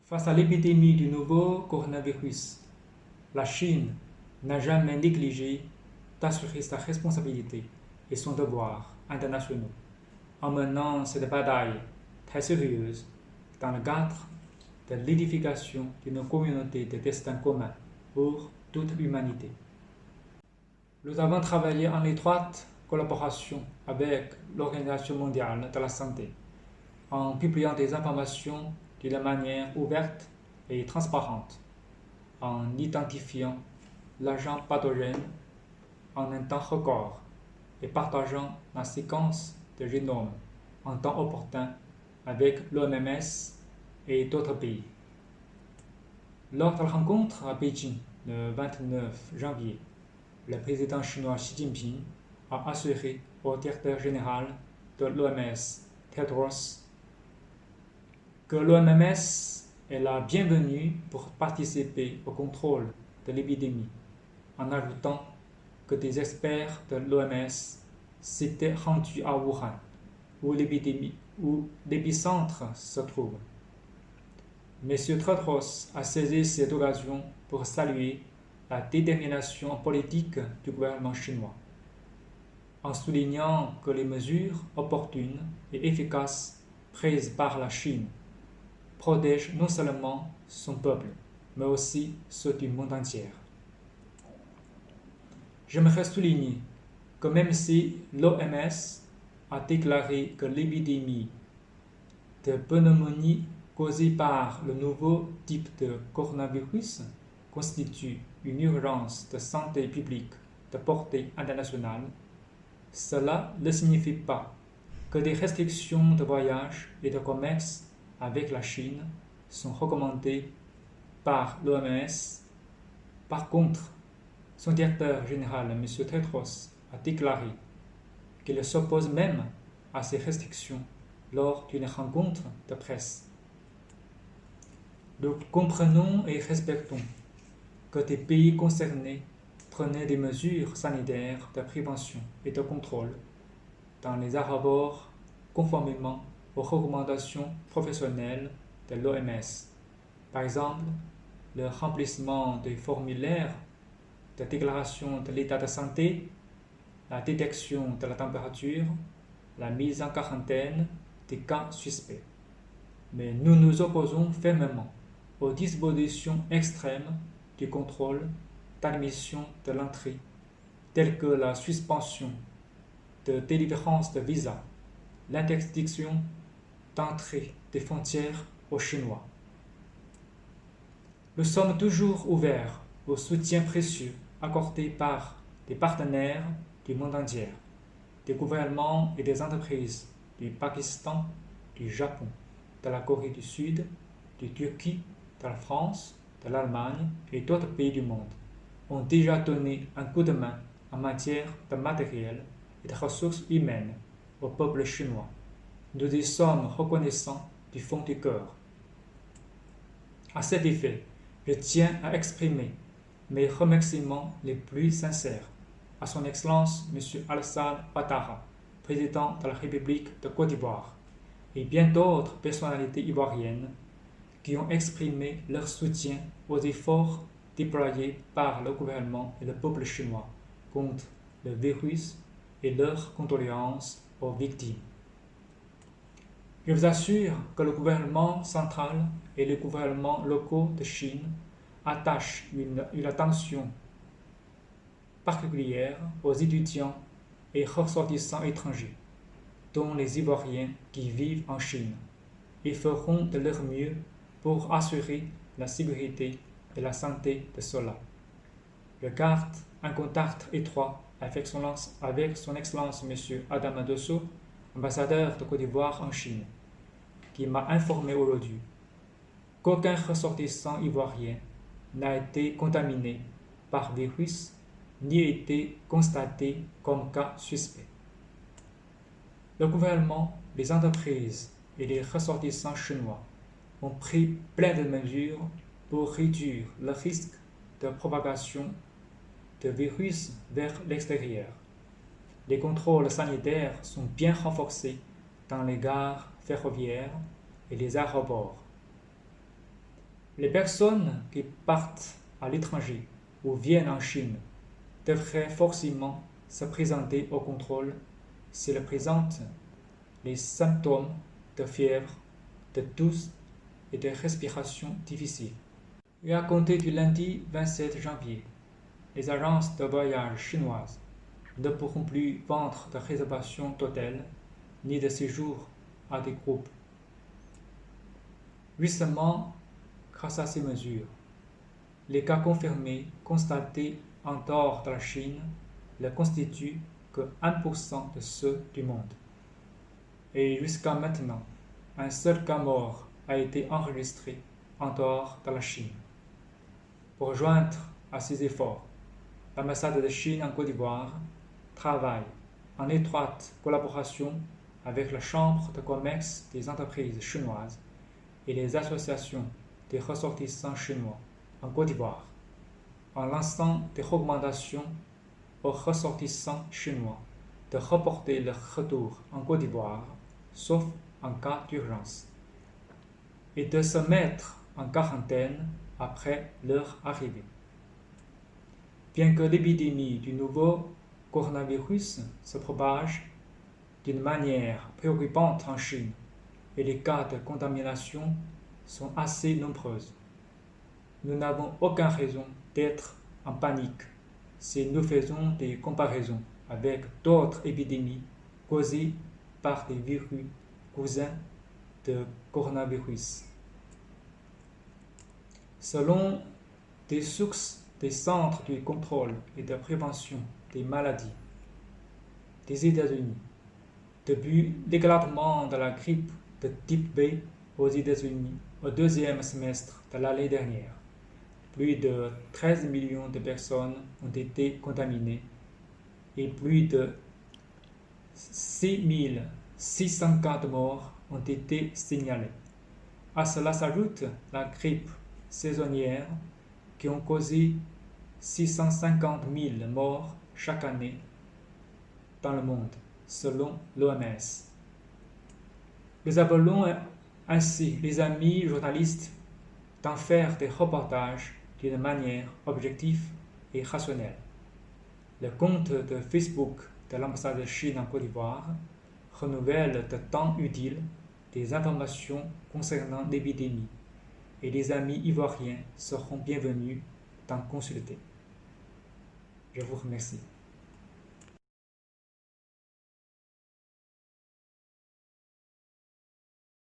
Face à l'épidémie du nouveau coronavirus, la Chine n'a jamais négligé d'assurer sa responsabilité et son devoir internationaux en menant cette bataille très sérieuse dans le cadre de l'édification d'une communauté de destin commun pour toute l'humanité. Nous avons travaillé en étroite collaboration avec l'Organisation mondiale de la santé en publiant des informations d'une manière ouverte et transparente, en identifiant l'agent pathogène en un temps record et partageant la séquence de génome en temps opportun avec l'OMS et d'autres pays. Lors de la rencontre à Beijing le 29 janvier, le président chinois Xi Jinping a assuré au directeur général de l'OMS, Tedros, que l'OMS est la bienvenue pour participer au contrôle de l'épidémie, en ajoutant que des experts de l'OMS s'étaient rendus à Wuhan, où l'épicentre se trouve. M. Tedros a saisi cette occasion pour saluer la détermination politique du gouvernement chinois, en soulignant que les mesures opportunes et efficaces prises par la Chine protègent non seulement son peuple, mais aussi ceux du monde entier. J'aimerais souligner que même si l'OMS a déclaré que l'épidémie de pneumonie causée par le nouveau type de coronavirus constitue une urgence de santé publique de portée internationale, cela ne signifie pas que des restrictions de voyage et de commerce avec la Chine sont recommandées par l'OMS. Par contre, son directeur général, M. Tedros, a déclaré qu'il s'oppose même à ces restrictions lors d'une rencontre de presse. Nous comprenons et respectons que des pays concernés prenaient des mesures sanitaires de prévention et de contrôle dans les aéroports conformément aux recommandations professionnelles de l'OMS. Par exemple, le remplissement des formulaires de déclaration de l'état de santé, la détection de la température, la mise en quarantaine des cas suspects. Mais nous nous opposons fermement aux dispositions extrêmes du contrôle d'admission de l'entrée, telles que la suspension de délivrance de visa, l'interdiction d'entrée des frontières aux Chinois. Nous sommes toujours ouverts au soutien précieux accordé par des partenaires du monde entier, des gouvernements et des entreprises du Pakistan, du Japon, de la Corée du Sud, de Turquie, de la France, de l'Allemagne et d'autres pays du monde ont déjà donné un coup de main en matière de matériel et de ressources humaines au peuple chinois. Nous y sommes reconnaissants du fond du cœur. À cet effet, je tiens à exprimer mes remerciements les plus sincères à son Excellence M. Alassane Ouattara, président de la République de Côte d'Ivoire, et bien d'autres personnalités ivoiriennes qui ont exprimé leur soutien aux efforts déployés par le gouvernement et le peuple chinois contre le virus et leurs condoléances aux victimes. Je vous assure que le gouvernement central et les gouvernements locaux de Chine attachent une attention particulière aux étudiants et ressortissants étrangers, dont les Ivoiriens qui vivent en Chine, et feront de leur mieux pour assurer la sécurité et la santé de ceux-là. Je garde un contact étroit avec son Excellence M. Adama Dosso, ambassadeur de Côte d'Ivoire en Chine, qui m'a informé aujourd'hui qu'aucun ressortissant ivoirien n'a été contaminé par virus ni été constaté comme cas suspect. Le gouvernement, les entreprises et les ressortissants chinois ont pris plein de mesures pour réduire le risque de propagation de virus vers l'extérieur. Les contrôles sanitaires sont bien renforcés dans les gares ferroviaires et les aéroports. Les personnes qui partent à l'étranger ou viennent en Chine devraient forcément se présenter au contrôle s'ils présentent les symptômes de fièvre, de toux et de respiration difficile. Et à compter du lundi 27 janvier, les agences de voyage chinoises ne pourront plus vendre de réservations d'hôtels ni de séjours à des groupes. Justement, grâce à ces mesures, les cas confirmés constatés en dehors de la Chine ne constituent que 1% de ceux du monde. Et jusqu'à maintenant, un seul cas mort a été enregistré en dehors de la Chine. Pour joindre à ces efforts, l'ambassade de Chine en Côte d'Ivoire travaille en étroite collaboration avec la Chambre de commerce des entreprises chinoises et les associations des ressortissants chinois en Côte d'Ivoire, en lançant des recommandations aux ressortissants chinois de reporter leur retour en Côte d'Ivoire, sauf en cas d'urgence, et de se mettre en quarantaine après leur arrivée. Bien que l'épidémie du nouveau coronavirus se propage d'une manière préoccupante en Chine et les cas de contamination sont assez nombreux, nous n'avons aucune raison d'être en panique si nous faisons des comparaisons avec d'autres épidémies causées par des virus cousins de coronavirus. Selon des sources des Centres de contrôle et de prévention des maladies des États-Unis, depuis l'éclatement de la grippe de type B aux États-Unis au deuxième semestre de l'année dernière, plus de 13 millions de personnes ont été contaminées et plus de 6 600 cas de morts ont été signalés. À cela s'ajoute la grippe saisonnière qui ont causé 650 000 morts chaque année dans le monde, selon l'OMS. Nous appelons ainsi les amis journalistes d'en faire des reportages d'une manière objective et rationnelle. Le compte de Facebook de l'ambassade de Chine en Côte d'Ivoire renouvelle de temps utile des informations concernant l'épidémie et les amis ivoiriens seront bienvenus d'en consulter. Je vous remercie.